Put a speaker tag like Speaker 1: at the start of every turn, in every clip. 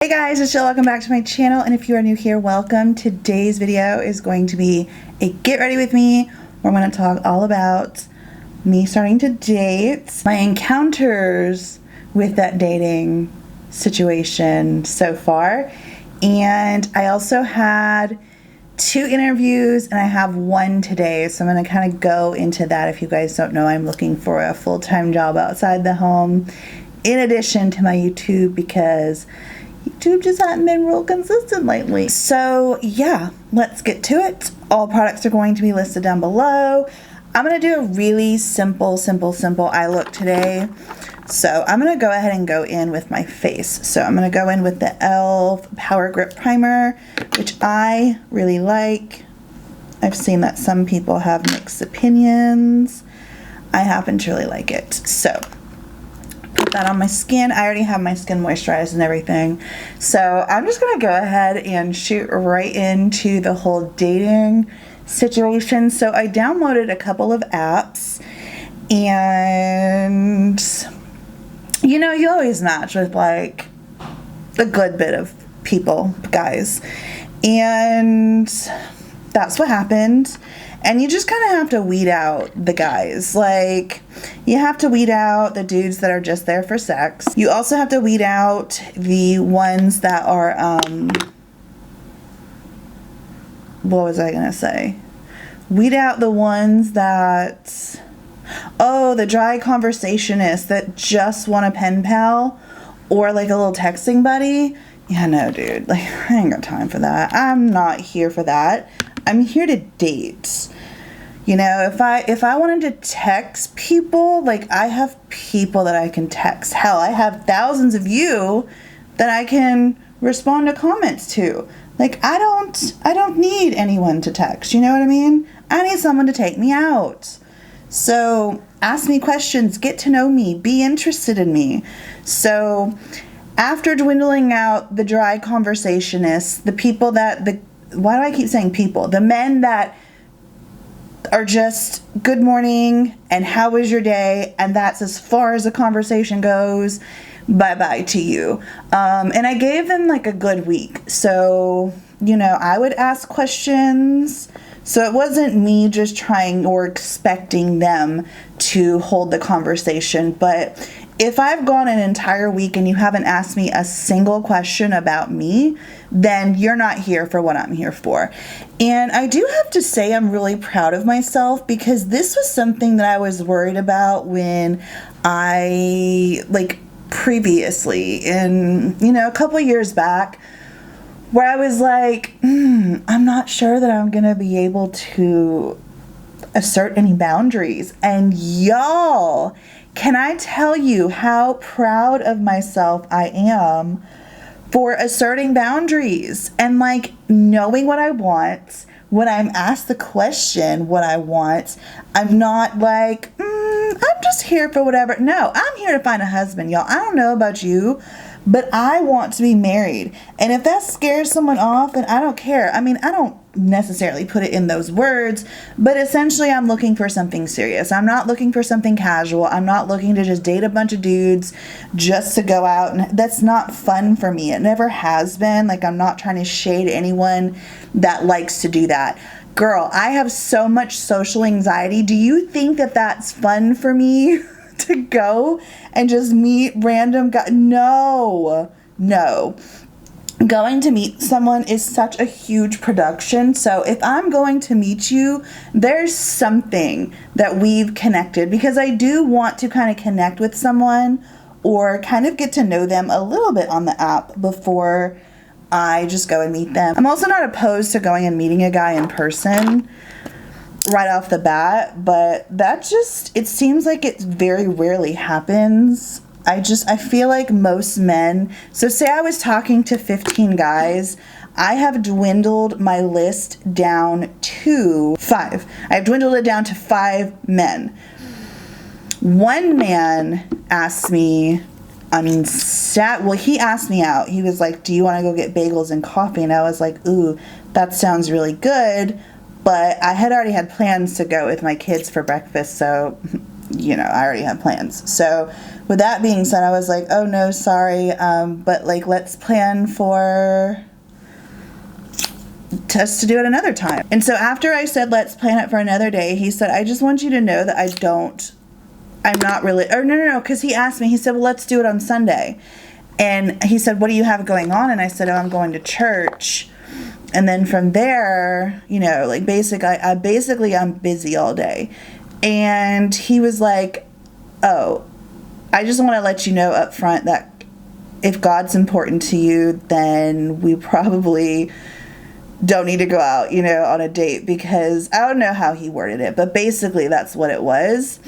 Speaker 1: Hey guys, it's Jill. Welcome back to my channel, and if you are new here, welcome. Today's video is going to be a get ready with me, where I'm going to talk all about me starting to date, my encounters with that dating situation so far, and I also had 2 interviews and I have 1 today, so I'm going to kind of go into that. If you guys don't know, I'm looking for a full-time job outside the home in addition to my YouTube, because YouTube just hasn't been real consistent lately. So yeah, let's get to it. All products are going to be listed down below. I'm going to do a really simple eye look today. So I'm going to go ahead and go in with my face. So I'm going to go in with the e.l.f. Power Grip Primer, which I really like. I've seen that some people have mixed opinions. I happen to really like it. So put that on my skin. I already have my skin moisturized and everything. So I'm just going to go ahead and shoot right into the whole dating situation. So I downloaded a couple of apps, and you know, you always match with like a good bit of people, guys, and that's what happened. And you just kind of have to weed out the guys. Like, you have to weed out the dudes that are just there for sex. You also have to weed out the ones that are, what was I gonna say? Weed out the ones that, oh, the dry conversationists that just want a pen pal or like a little texting buddy. Yeah, no, dude, like, I ain't got time for that. I'm not here for that. I'm here to date. You know, if I wanted to text people, like, I have people that I can text. Hell, I have thousands of you that I can respond to comments to. Like, I don't need anyone to text, you know what I mean? I need someone to take me out. So, ask me questions, get to know me, be interested in me. So, after dwindling out the dry conversationists, the people that, why do I keep saying people? The men that are just good morning and how was your day, and that's as far as the conversation goes. Bye-bye to you. And I gave them like a good week. So, you know, I would ask questions. So it wasn't me just trying or expecting them to hold the conversation. But if I've gone an entire week and you haven't asked me a single question about me, then you're not here for what I'm here for. And I do have to say I'm really proud of myself, because this was something that I was worried about when I, like, previously in, you know, a couple years back, where I was like, I'm not sure that I'm gonna be able to assert any boundaries. And y'all, can I tell you how proud of myself I am for asserting boundaries and like knowing what I want. When I'm asked the question what I want, I'm not like, I'm just here for whatever. No, I'm here to find a husband, y'all. I don't know about you, but I want to be married. And if that scares someone off, then I don't care. I mean, I don't necessarily put it in those words, but essentially I'm looking for something serious. I'm not looking for something casual. I'm not looking to just date a bunch of dudes just to go out, and that's not fun for me. It never has been. Like, I'm not trying to shade anyone that likes to do that. Girl, I have so much social anxiety. Do you think that that's fun for me to go and just meet random guys? No. Going to meet someone is such a huge production. So if I'm going to meet you, there's something that we've connected, because I do want to kind of connect with someone or kind of get to know them a little bit on the app before I just go and meet them. I'm also not opposed to going and meeting a guy in person right off the bat, but that just, it seems like it very rarely happens. I feel like most men, so say I was talking to 15 guys, I have dwindled my list down to 5. I've dwindled it down to 5 men. One man asked me, he asked me out. He was like, do you want to go get bagels and coffee? And I was like, ooh, that sounds really good. But I had already had plans to go with my kids for breakfast, so, you know, I already had plans. So with that being said, I was like, oh no, sorry, but like, let's plan for us to do it another time. And so after I said, let's plan it for another day, he said, I just want you to know that I'm not really, or no, because he asked me, he said, well, let's do it on Sunday. And he said, what do you have going on? And I said, oh, I'm going to church. And then from there, you know, like basically I'm busy all day. And he was like, oh, I just want to let you know up front that if God's important to you, then we probably don't need to go out, you know, on a date, because I don't know how he worded it, but basically that's what it was.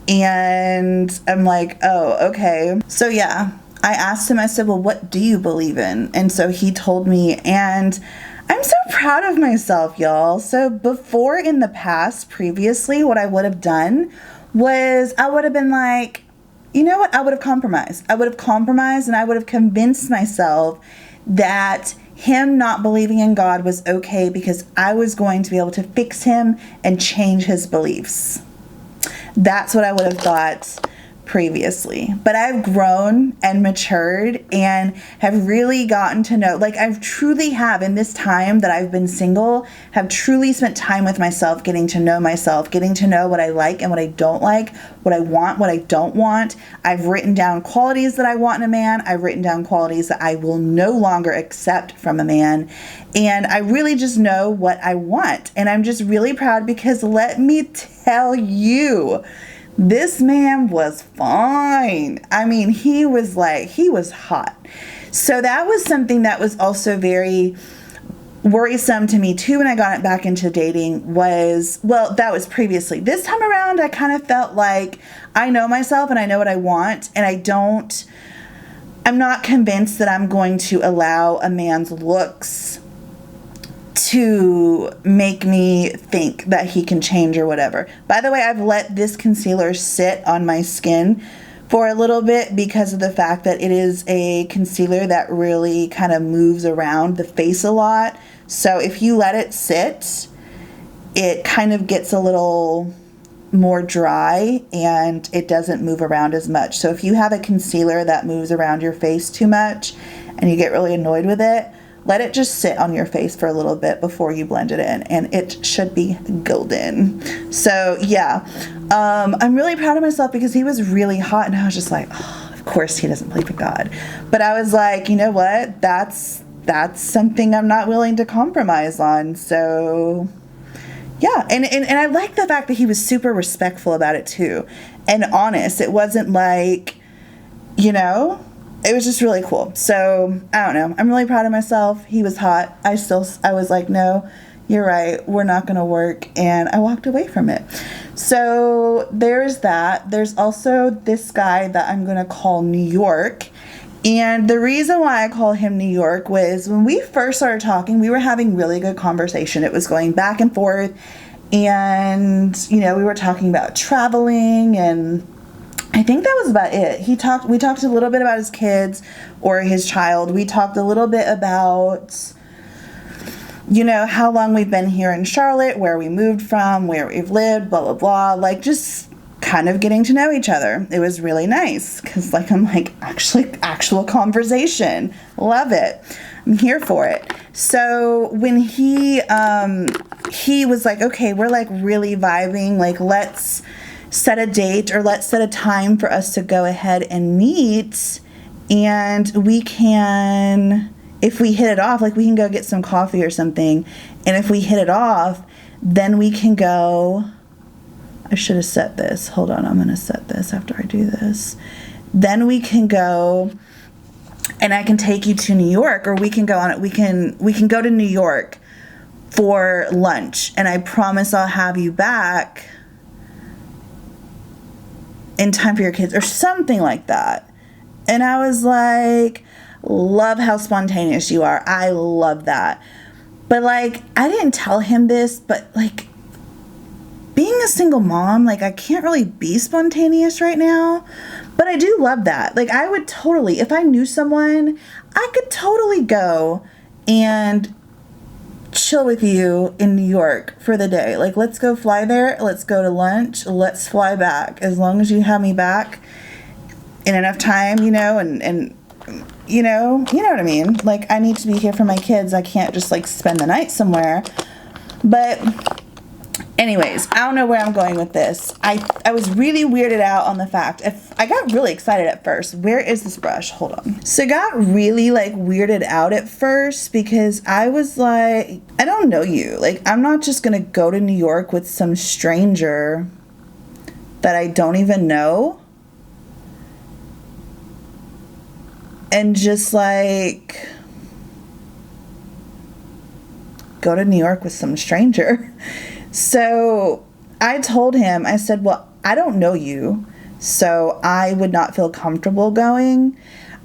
Speaker 1: And I'm like, oh, okay. So yeah, I asked him, I said, well, what do you believe in? And so he told me, and I'm so proud of myself, y'all. So before, in the past, previously, what I would have done was I would have been like, you know what? I would have compromised. I would have compromised, and I would have convinced myself that him not believing in God was okay because I was going to be able to fix him and change his beliefs. That's what I would have thought previously. But I've grown and matured and have really gotten to know, like I truly have, in this time that I've been single, have truly spent time with myself, getting to know myself, getting to know what I like and what I don't like, what I want, what I don't want. I've written down qualities that I want in a man. I've written down qualities that I will no longer accept from a man. And I really just know what I want. And I'm just really proud because let me tell you, this man was fine. I mean, he was hot. So that was something that was also very worrisome to me too when I got back into dating that was previously. This time around, I kind of felt like I know myself and I know what I want, and I'm not convinced that I'm going to allow a man's looks to make me think that he can change or whatever. By the way, I've let this concealer sit on my skin for a little bit because of the fact that it is a concealer that really kind of moves around the face a lot. So if you let it sit, it kind of gets a little more dry and it doesn't move around as much. So if you have a concealer that moves around your face too much and you get really annoyed with it, let it just sit on your face for a little bit before you blend it in, and it should be golden. So yeah, I'm really proud of myself because he was really hot, and I was just like, oh, of course he doesn't believe in God. But I was like, you know what? That's something I'm not willing to compromise on. So yeah, and I like the fact that he was super respectful about it too, and honest. It wasn't like, you know. It was just really cool. So, I don't know. I'm really proud of myself. He was hot. I was like, no, you're right. We're not going to work. And I walked away from it. So, there's that. There's also this guy that I'm going to call New York. And the reason why I call him New York was when we first started talking, we were having really good conversation. It was going back and forth. And, you know, we were talking about traveling, and I think that was about it. We talked a little bit about his kids or his child. We talked a little bit about, you know, how long we've been here in Charlotte, where we moved from, where we've lived, blah, blah, blah. Like, just kind of getting to know each other. It was really nice because, like, I'm like, actual conversation. Love it. I'm here for it. So when he was like, okay, we're like really vibing. Like, let's set a date, or let's set a time for us to go ahead and meet, and we can, if we hit it off, like we can go get some coffee or something, and if we hit it off, then we can go, I should have set this, hold on, I'm going to set this after I do this, then we can go, and I can take you to New York, or we can go on it, we can go to New York for lunch, and I promise I'll have you back in time for your kids, or something like that. And I was like, love how spontaneous you are. I love that. But like, I didn't tell him this, but like, being a single mom, like I can't really be spontaneous right now, but I do love that. Like I would totally, if I knew someone, I could totally go and chill with you in New York for the day. Like, let's go fly there. Let's go to lunch. Let's fly back. As long as you have me back, in enough time, you know, and you know what I mean? Like, I need to be here for my kids. I can't just, like, spend the night somewhere. But anyways, I don't know where I'm going with this. I was really weirded out on the fact, I got really excited at first. Where is this brush? Hold on. So I got really, like, weirded out at first because I was like, I don't know you. Like, I'm not just gonna go to New York with some stranger that I don't even know and just, like, go to New York with some stranger. So I told him, I said, well, I don't know you, so I would not feel comfortable going.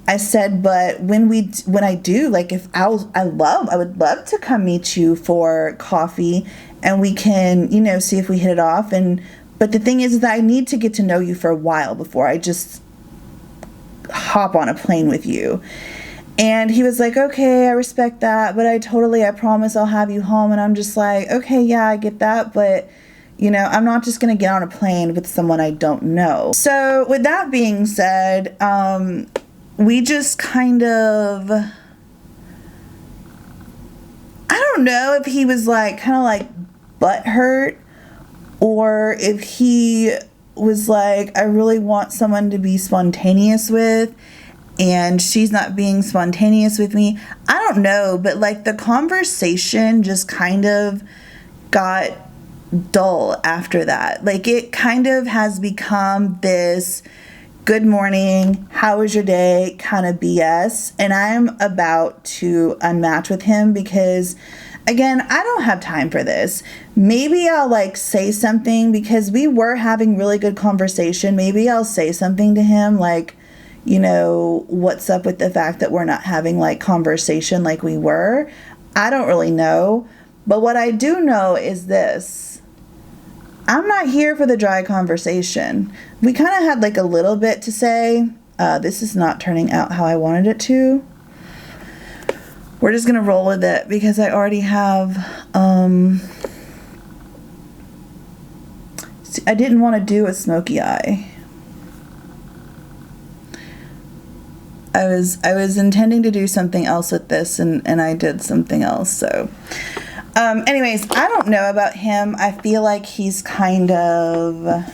Speaker 1: I said, but when I do, like, if I would love to come meet you for coffee and we can, you know, see if we hit it off. But the thing is that I need to get to know you for a while before I just hop on a plane with you. And he was like, okay, I respect that, but I promise I'll have you home. And I'm just like, okay, yeah, I get that, but, you know, I'm not just going to get on a plane with someone I don't know. So with that being said, we just kind of, I don't know if he was like, kind of like butthurt, or if he was like, I really want someone to be spontaneous with, and she's not being spontaneous with me. I don't know, but, like, the conversation just kind of got dull after that. Like, it kind of has become this good morning, how was your day kind of BS, and I'm about to unmatch with him because, again, I don't have time for this. Maybe I'll, like, say something because we were having really good conversation. Maybe I'll say something to him like, you know, what's up with the fact that we're not having, like, conversation like we were? I don't really know. But what I do know is this. I'm not here for the dry conversation. We kind of had, like, a little bit to say. This is not turning out how I wanted it to. We're just going to roll with it because I already have, I didn't want to do a smoky eye. I was intending to do something else with this, and I did something else. So, anyways, I don't know about him. I feel like he's kind of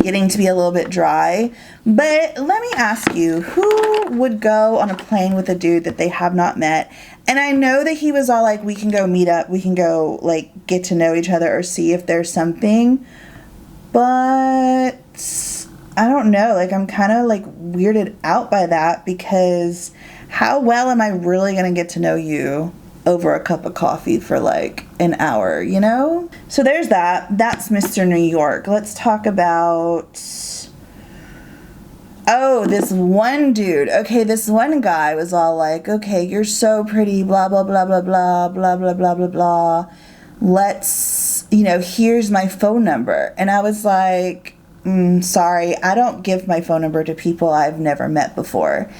Speaker 1: getting to be a little bit dry. But let me ask you, who would go on a plane with a dude that they have not met? And I know that he was all like, we can go meet up, we can go, like, get to know each other or see if there's something. But I don't know, like, I'm kind of, like, weirded out by that because how well am I really going to get to know you over a cup of coffee for, like, an hour, you know? So there's that. That's Mr. New York. Let's talk about, oh, this one dude. Okay, this one guy was all like, okay, you're so pretty, blah, blah, blah, blah, blah, blah, blah, blah, blah, blah. Let's, you know, here's my phone number. And I was like, sorry, I don't give my phone number to people I've never met before.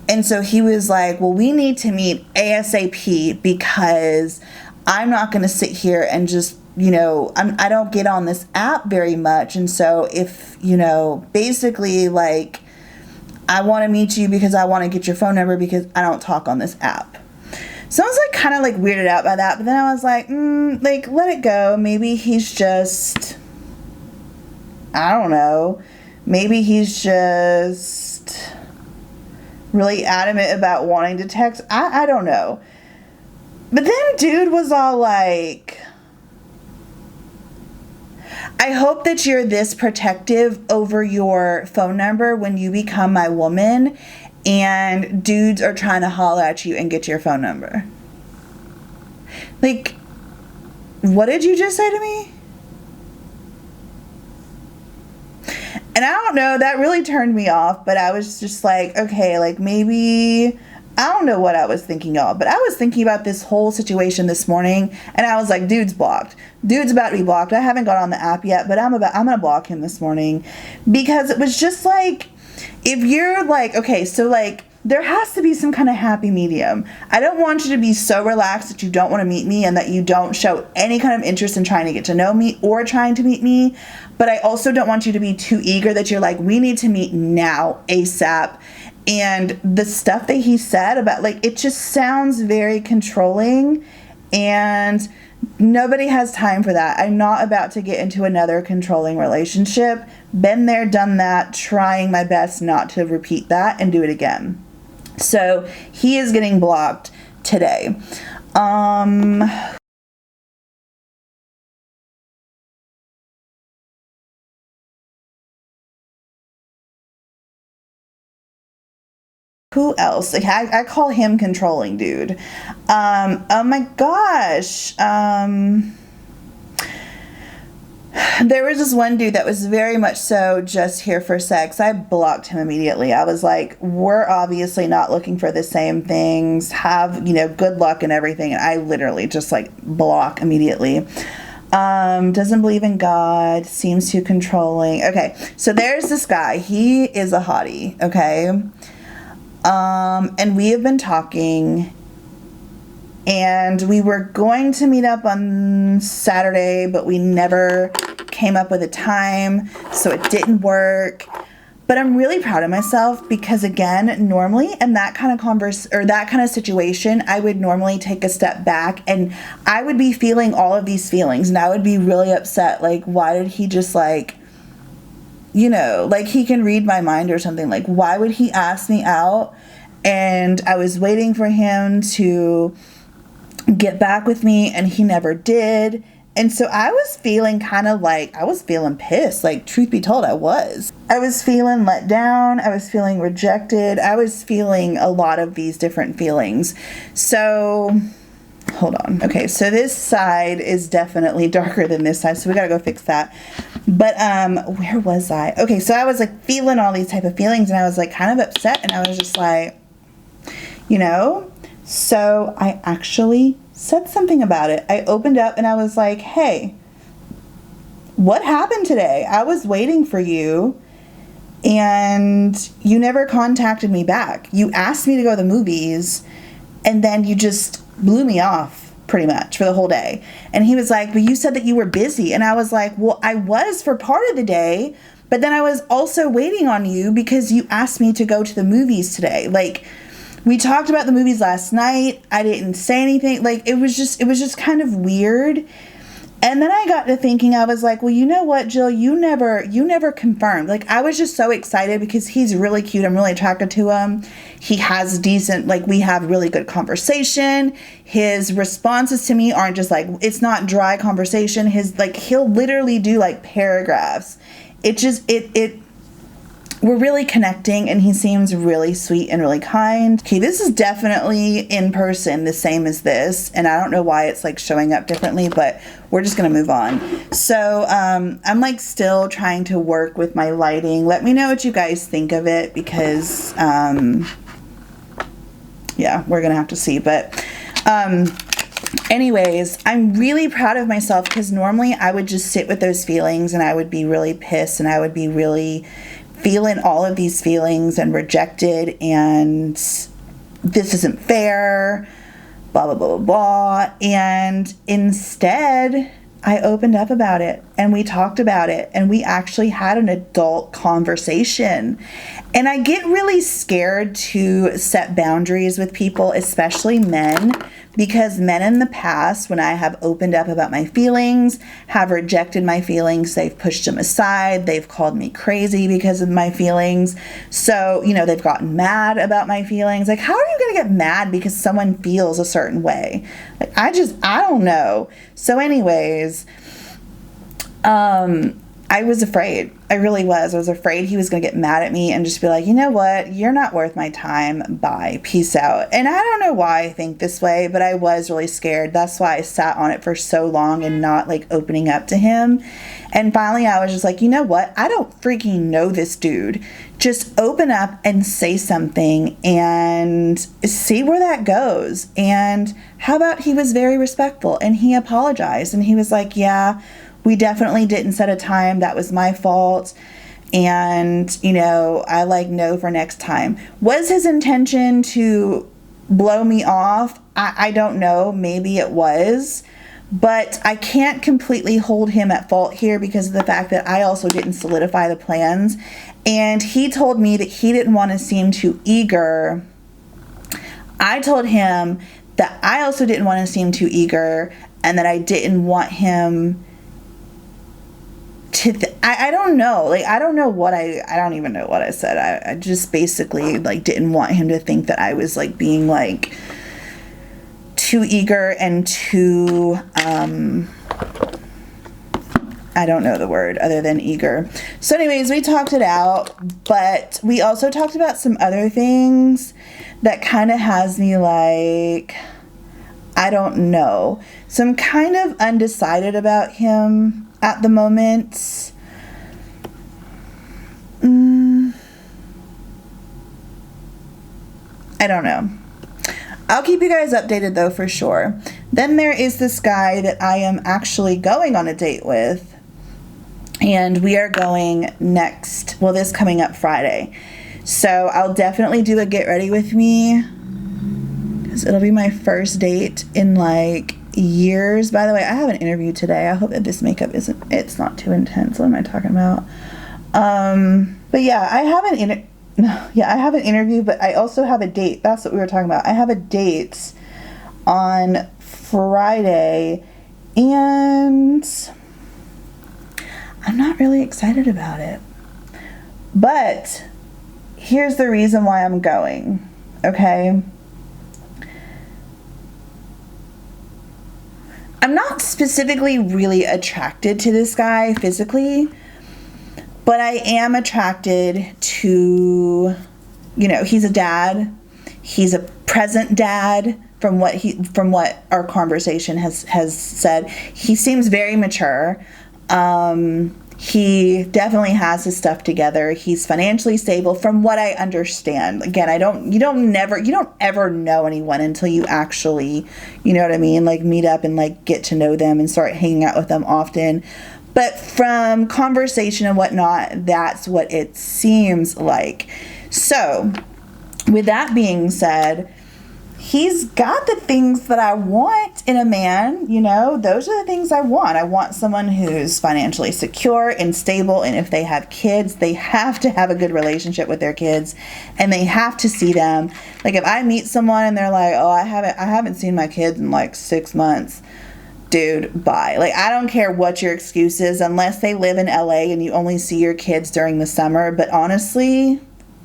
Speaker 1: And so he was like, well, we need to meet ASAP because I'm not going to sit here and just, you know, I don't get on this app very much. And so if, you know, basically, like, I want to meet you because I want to get your phone number because I don't talk on this app. So I was, like, kind of, like, weirded out by that. But then I was like, like, let it go. Maybe he's just, I don't know. Maybe he's just really adamant about wanting to text. I don't know. But then dude was all like, I hope that you're this protective over your phone number when you become my woman and dudes are trying to holler at you and get your phone number. Like, what did you just say to me? And I don't know, that really turned me off, but I was just like, okay, like, maybe, I don't know what I was thinking of, but I was thinking about this whole situation this morning, and I was like, dude's blocked. Dude's about to be blocked. I haven't got on the app yet, but I'm gonna block him this morning, because it was just like, if you're like, okay, so, like, there has to be some kind of happy medium. I don't want you to be so relaxed that you don't want to meet me and that you don't show any kind of interest in trying to get to know me or trying to meet me. But I also don't want you to be too eager that you're like, we need to meet now, ASAP. And the stuff that he said about, like, it just sounds very controlling, and nobody has time for that. I'm not about to get into another controlling relationship. Been there, done that, trying my best not to repeat that and do it again. So he is getting blocked today. Who else? Like, I call him controlling, dude. Oh my gosh. There was this one dude that was very much so just here for sex. I blocked him immediately. I was like, we're obviously not looking for the same things. Have, good luck and everything. And I literally just like block immediately. Doesn't believe in God, seems too controlling. Okay, so there's this guy. He is a hottie, okay? And we have been talking, and we were going to meet up on Saturday, but we never came up with a time, so it didn't work. But I'm really proud of myself because, again, normally in that kind of that kind of situation, I would normally take a step back and I would be feeling all of these feelings, and I would be really upset. Like, why did he just like he can read my mind or something. Like, why would he ask me out? And I was waiting for him to get back with me, and he never did. And so I was feeling I was feeling pissed. Like, truth be told, I was feeling let down. I was feeling rejected. I was feeling a lot of these different feelings. So hold on. Okay, so this side is definitely darker than this side, so we gotta go fix that. But where was I? Okay, so I was like feeling all these type of feelings, and I was like kind of upset, and I was just like, so I actually said something about it. I opened up and I was like, hey, what happened today? I was waiting for you and you never contacted me back. You asked me to go to the movies, and then you just blew me off pretty much for the whole day. And he was like, but you said that you were busy. And I was like, well, I was for part of the day, but then I was also waiting on you because you asked me to go to the movies today. Like, we talked about the movies last night. I didn't say anything. Like, it was just kind of weird. And then I got to thinking, I was like, well, you know what, Jill, you never confirmed. Like, I was just so excited because he's really cute. I'm really attracted to him. He has we have really good conversation. His responses to me aren't just like, it's not dry conversation. He'll literally do like paragraphs. We're really connecting, and he seems really sweet and really kind. Okay, this is definitely in person the same as this, and I don't know why it's like showing up differently, but we're just gonna move on. So I'm like still trying to work with my lighting. Let me know what you guys think of it, because yeah, we're gonna have to see. But anyways, I'm really proud of myself, because normally I would just sit with those feelings and I would be really pissed, and I would be really feeling all of these feelings and rejected, and this isn't fair, blah, blah, blah, blah, blah. And instead, I opened up about it, and we talked about it, and we actually had an adult conversation. And I get really scared to set boundaries with people, especially men, because men in the past, when I have opened up about my feelings, have rejected my feelings. They've pushed them aside. They've called me crazy because of my feelings. So, they've gotten mad about my feelings. Like, how are you going to get mad because someone feels a certain way? Like, I don't know. So anyways, I was afraid. I really was. I was afraid he was going to get mad at me and just be like, you know what? You're not worth my time. Bye. Peace out. And I don't know why I think this way, but I was really scared. That's why I sat on it for so long and not like opening up to him. And finally I was just like, you know what? I don't freaking know this dude. Just open up and say something and see where that goes. And how about he was very respectful and he apologized and he was like, yeah, we definitely didn't set a time. That was my fault. And, you know, I like know for next time. Was his intention to blow me off? I don't know. Maybe it was. But I can't completely hold him at fault here because of the fact that I also didn't solidify the plans. And he told me that he didn't want to seem too eager. I told him that I also didn't want to seem too eager and that I didn't want him to, I don't know. Like, I don't know what I don't even know what I said. I just basically, like, didn't want him to think that I was, like, being, like, too eager and too, I don't know the word other than eager. So anyways, we talked it out, but we also talked about some other things that kind of has me like, I don't know. So I'm kind of undecided about him at the moment. I don't know. I'll keep you guys updated though for sure. Then there is this guy that I am actually going on a date with. And we are going this coming up Friday. So I'll definitely do a get ready with me. Because it'll be my first date in like years. By the way, I have an interview today. I hope that this makeup it's not too intense. What am I talking about? But yeah, I have an interview, but I also have a date. That's what we were talking about. I have a date on Friday, and I'm not really excited about it. But here's the reason why I'm going, okay? I'm not specifically really attracted to this guy physically, but I am attracted to, you know, he's a dad. He's a present dad from what our conversation has said. He seems very mature. He definitely has his stuff together. He's financially stable from what I understand. Again, you don't ever know anyone until you actually, you know what I mean? Like meet up and like get to know them and start hanging out with them often. But from conversation and whatnot, that's what it seems like. So with that being said, he's got the things that I want in a man, you know, those are the things I want. I want someone who's financially secure and stable, and if they have kids, they have to have a good relationship with their kids, and they have to see them. Like if I meet someone and they're like, oh, I haven't seen my kids in like 6 months, dude, bye. Like I don't care what your excuse is, unless they live in LA and you only see your kids during the summer. But honestly,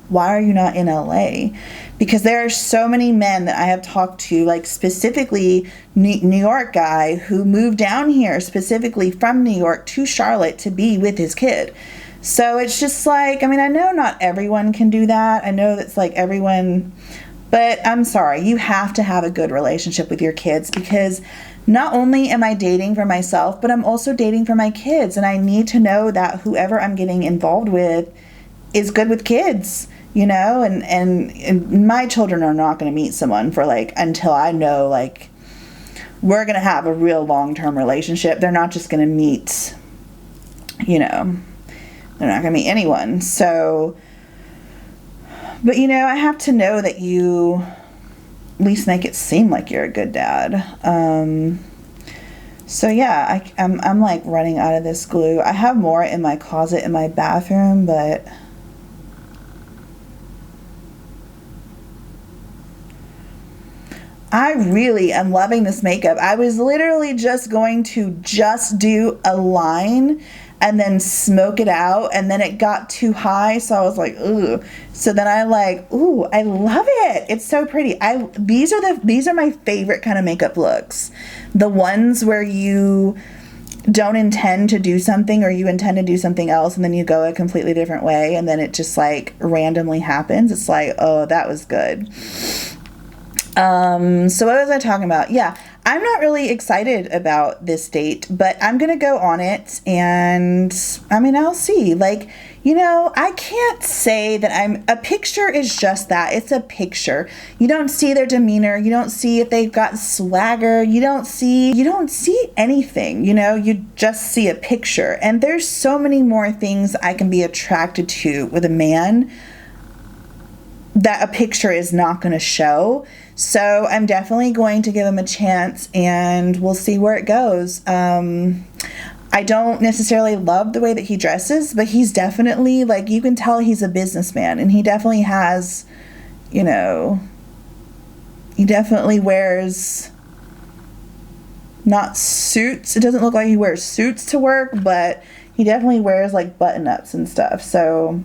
Speaker 1: why are you not in LA? Because there are so many men that I have talked to, like specifically New York guy who moved down here specifically from New York to Charlotte to be with his kid. So it's just like, I mean, I know not everyone can do that. I know that's like everyone, but I'm sorry, you have to have a good relationship with your kids, because not only am I dating for myself, but I'm also dating for my kids. And I need to know that whoever I'm getting involved with is good with kids. You know, and my children are not going to meet someone for like, until I know like we're going to have a real long-term relationship. They're not just going to meet, you know, they're not going to meet anyone. So, but you know, I have to know that you at least make it seem like you're a good dad. So yeah, I'm like running out of this glue. I have more in my closet in my bathroom, but I really am loving this makeup. I was literally just going to just do a line and then smoke it out, and then it got too high, so I was like, ooh. So then I like, ooh, I love it. It's so pretty. These are my favorite kind of makeup looks. The ones where you don't intend to do something, or you intend to do something else and then you go a completely different way, and then it just like randomly happens. It's like, oh, that was good. So what was I talking about? Yeah, I'm not really excited about this date, but I'm going to go on it, and I mean, I'll see. Like, You know, I can't say that a picture is just that. It's a picture. You don't see their demeanor. You don't see if they've got swagger. You don't see anything, you know, you just see a picture. And there's so many more things I can be attracted to with a man that a picture is not going to show. So I'm definitely going to give him a chance and we'll see where it goes. I don't necessarily love the way that he dresses, but he's definitely, like, you can tell he's a businessman, and he definitely has, you know, he definitely wears not suits. It doesn't look like he wears suits to work, but he definitely wears like button-ups and stuff. So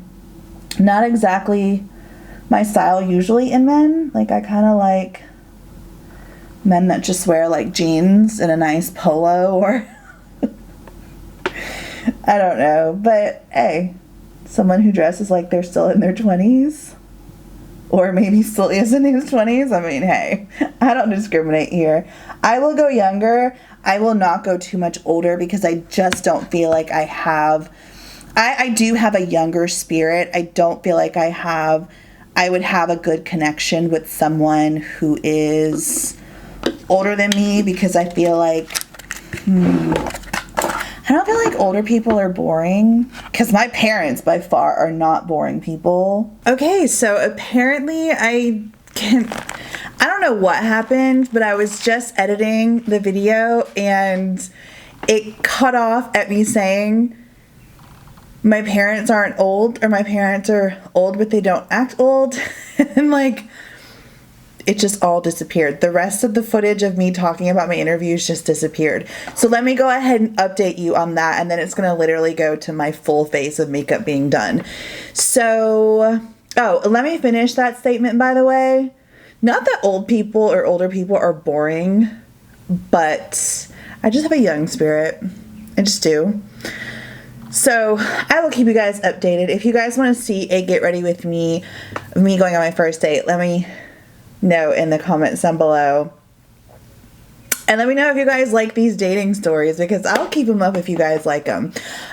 Speaker 1: not exactly my style usually in men. Like, I kind of like men that just wear like jeans and a nice polo, or I don't know, but hey, someone who dresses like they're still in their 20s, or maybe still is in his 20s. I mean, hey, I don't discriminate here. I will go younger. I will not go too much older because I just don't feel like I have, I do have a younger spirit. I don't feel like I would have a good connection with someone who is older than me, because I feel like, I don't feel like older people are boring, because my parents by far are not boring people. Okay, so apparently I don't know what happened, but I was just editing the video and it cut off at me saying my parents aren't old, or my parents are old but they don't act old. And like, it just all disappeared. The rest of the footage of me talking about my interviews just disappeared. So let me go ahead and update you on that, and then it's going to literally go to my full face of makeup being done. So, oh, let me finish that statement, by the way. Not that old people or older people are boring, but I just have a young spirit. I just do. So I will keep you guys updated. If you guys want to see a get ready with me going on my first date, let me know in the comments down below. And let me know if you guys like these dating stories, because I'll keep them up if you guys like them.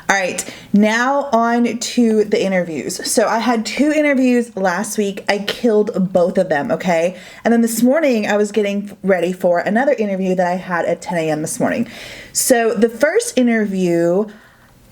Speaker 1: All right, now on to the interviews. So I had 2 interviews last week. I killed both of them, okay? And then this morning I was getting ready for another interview that I had at 10 a.m. this morning. So the first interview,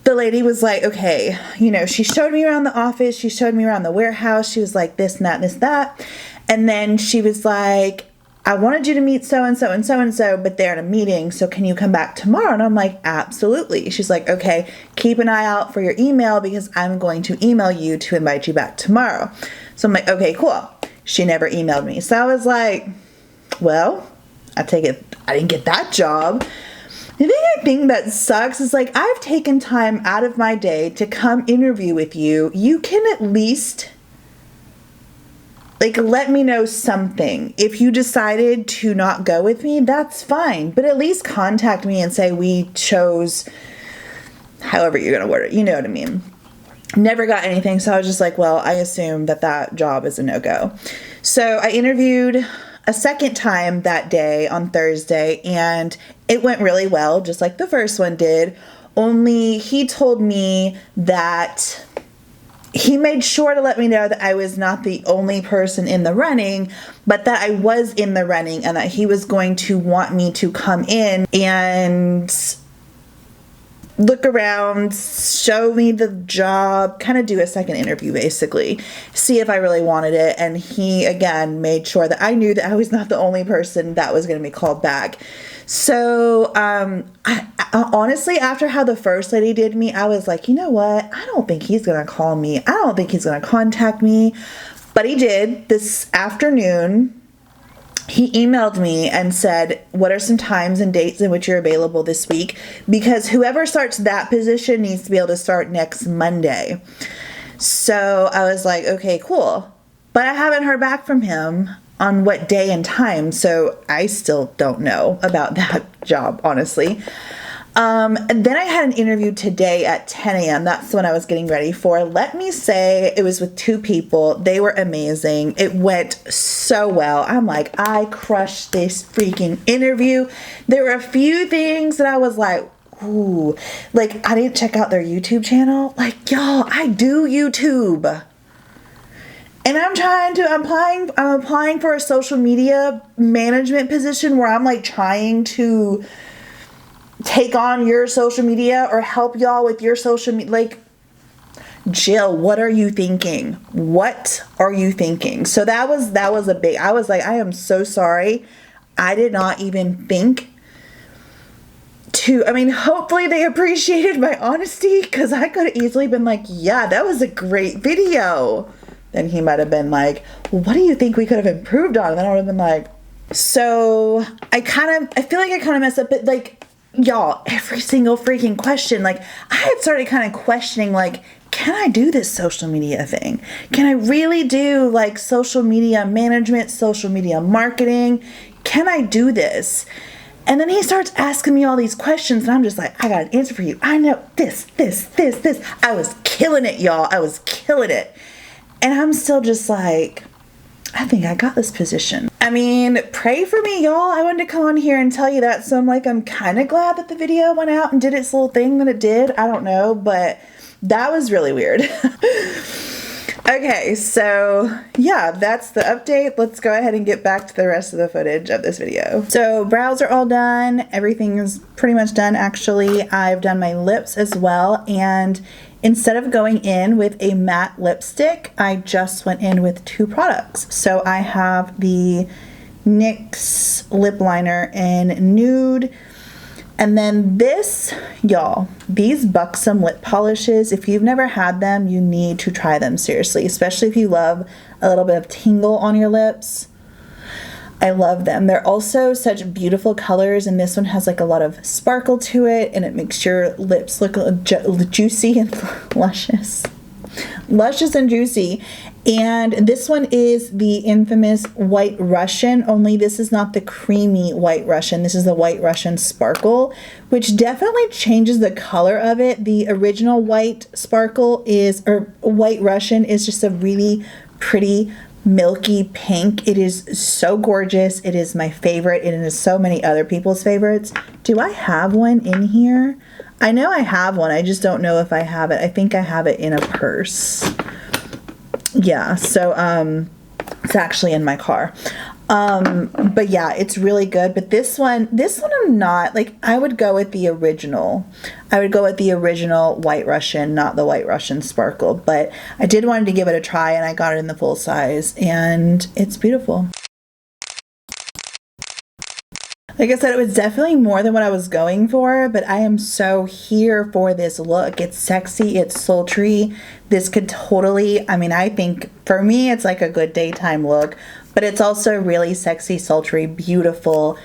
Speaker 1: the lady was like, okay, you know, she showed me around the office. She showed me around the warehouse. She was like, this and that and this, that. And then she was like, I wanted you to meet so-and-so and so-and-so, but they're in a meeting, so can you come back tomorrow? And I'm like, absolutely. She's like, okay, keep an eye out for your email, because I'm going to email you to invite you back tomorrow. So I'm like, okay, cool. She never emailed me. So I was like, well, I take it I didn't get that job. The thing I think that sucks is, like, I've taken time out of my day to come interview with you. You can at least, like, let me know something. If you decided to not go with me, that's fine. But at least contact me and say we chose, however you're going to word it. You know what I mean? Never got anything. So I was just like, well, I assume that that job is a no-go. So I interviewed a second time that day on Thursday, and it went really well, just like the first one did. Only he told me that he made sure to let me know that I was not the only person in the running, but that I was in the running, and that he was going to want me to come in and look around, show me the job, kind of do a second interview, basically, see if I really wanted it. And he, again, made sure that I knew that I was not the only person that was going to be called back. So, I honestly, after how the first lady did me, I was like, you know what? I don't think he's going to call me. I don't think he's going to contact me. But he did. This afternoon, he emailed me and said, what are some times and dates in which you're available this week? Because whoever starts that position needs to be able to start next Monday. So I was like, okay, cool. But I haven't heard back from him on what day and time, so I still don't know about that job, honestly. And then I had an interview today at 10 a.m. That's the one I was getting ready for. Let me say it was with 2 people. They were amazing. It went so well. I'm like, I crushed this freaking interview. There were a few things that I was like, ooh, like I didn't check out their YouTube channel. Like, y'all, I do YouTube. And I'm applying for a social media management position where I'm like trying to take on your social media or help y'all with your social media. Like, Jill, what are you thinking? What are you thinking? So that was a big, I was like, I am so sorry. I did not even think to, I mean, hopefully they appreciated my honesty, because I could have easily been like, yeah, that was a great video. Then he might have been like, well, what do you think we could have improved on? And then I would have been like, so I feel like I kind of messed up, but like, y'all, every single freaking question, like I had started kind of questioning, like, can I do this social media thing? Can I really do like social media management, social media marketing? Can I do this? And then he starts asking me all these questions, and I'm just like, I got an answer for you. I know this. I was killing it, y'all. I was killing it. And I'm still just like, I think I got this position. I mean, pray for me, y'all. I wanted to come on here and tell you that. So I'm like, I'm kind of glad that the video went out and did its little thing that it did. I don't know, but that was really weird. Okay, so yeah, that's the update. Let's go ahead and get back to the rest of the footage of this video. So brows are all done. Everything is pretty much done, actually. I've done my lips as well, and instead of going in with a matte lipstick, I just went in with 2 products. So I have the NYX lip liner in nude. And then this, y'all, these Buxom lip polishes, if you've never had them, you need to try them, seriously, especially if you love a little bit of tingle on your lips. I love them. They're also such beautiful colors, and this one has like a lot of sparkle to it, and it makes your lips look juicy and luscious. Luscious and juicy. And this one is the infamous White Russian, only this is not the creamy White Russian. This is the White Russian Sparkle, which definitely changes the color of it. The original White Sparkle is, or White Russian, is just a really pretty milky pink. It is so gorgeous. It is my favorite. It is so many other people's favorites. Do I have one in here? I know I have one. I just don't know if I have it. I think I have it in a purse. Yeah, so it's actually in my car. But yeah, it's really good. But this one I'm not, like, I would go with the original. I would go with the original White Russian, not the White Russian Sparkle. But I did want to give it a try, and I got it in the full size, and it's beautiful. Like I said, it was definitely more than what I was going for, but I am so here for this look. It's sexy, it's sultry. This could totally, I mean, I think for me, it's like a good daytime look, but it's also really sexy, sultry, beautiful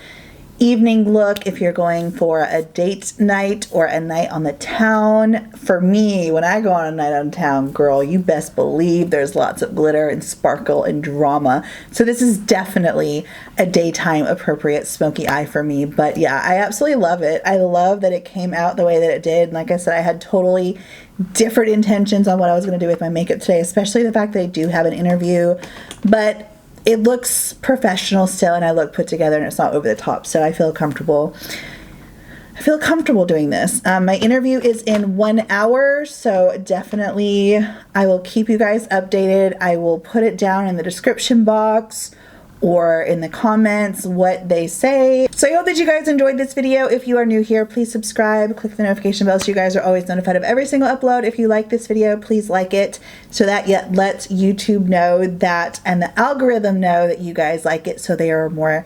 Speaker 1: evening look if you're going for a date night or a night on the town. For me, when I go on a night on town, girl, you best believe there's lots of glitter and sparkle and drama. So this is definitely a daytime appropriate smoky eye for me. But yeah, I absolutely love it. I love that it came out the way that it did. And like I said, I had totally different intentions on what I was going to do with my makeup today, especially the fact that I do have an interview. But it looks professional still, and I look put together, and it's not over the top, so I feel comfortable. I feel comfortable doing this. My interview is in 1 hour, so definitely I will keep you guys updated. I will put it down in the description box or in the comments what they say. So I hope that you guys enjoyed this video. If you are new here, please subscribe, click the notification bell so you guys are always notified of every single upload. If you like this video, please like it so that lets YouTube know that, and the algorithm know that you guys like it, so they are more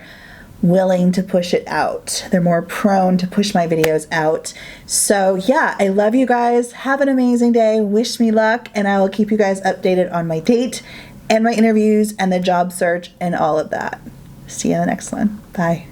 Speaker 1: willing to push it out. They're more prone to push my videos out. So yeah, I love you guys. Have an amazing day. Wish me luck, and I will keep you guys updated on my date and my interviews and the job search and all of that. See you in the next one. Bye.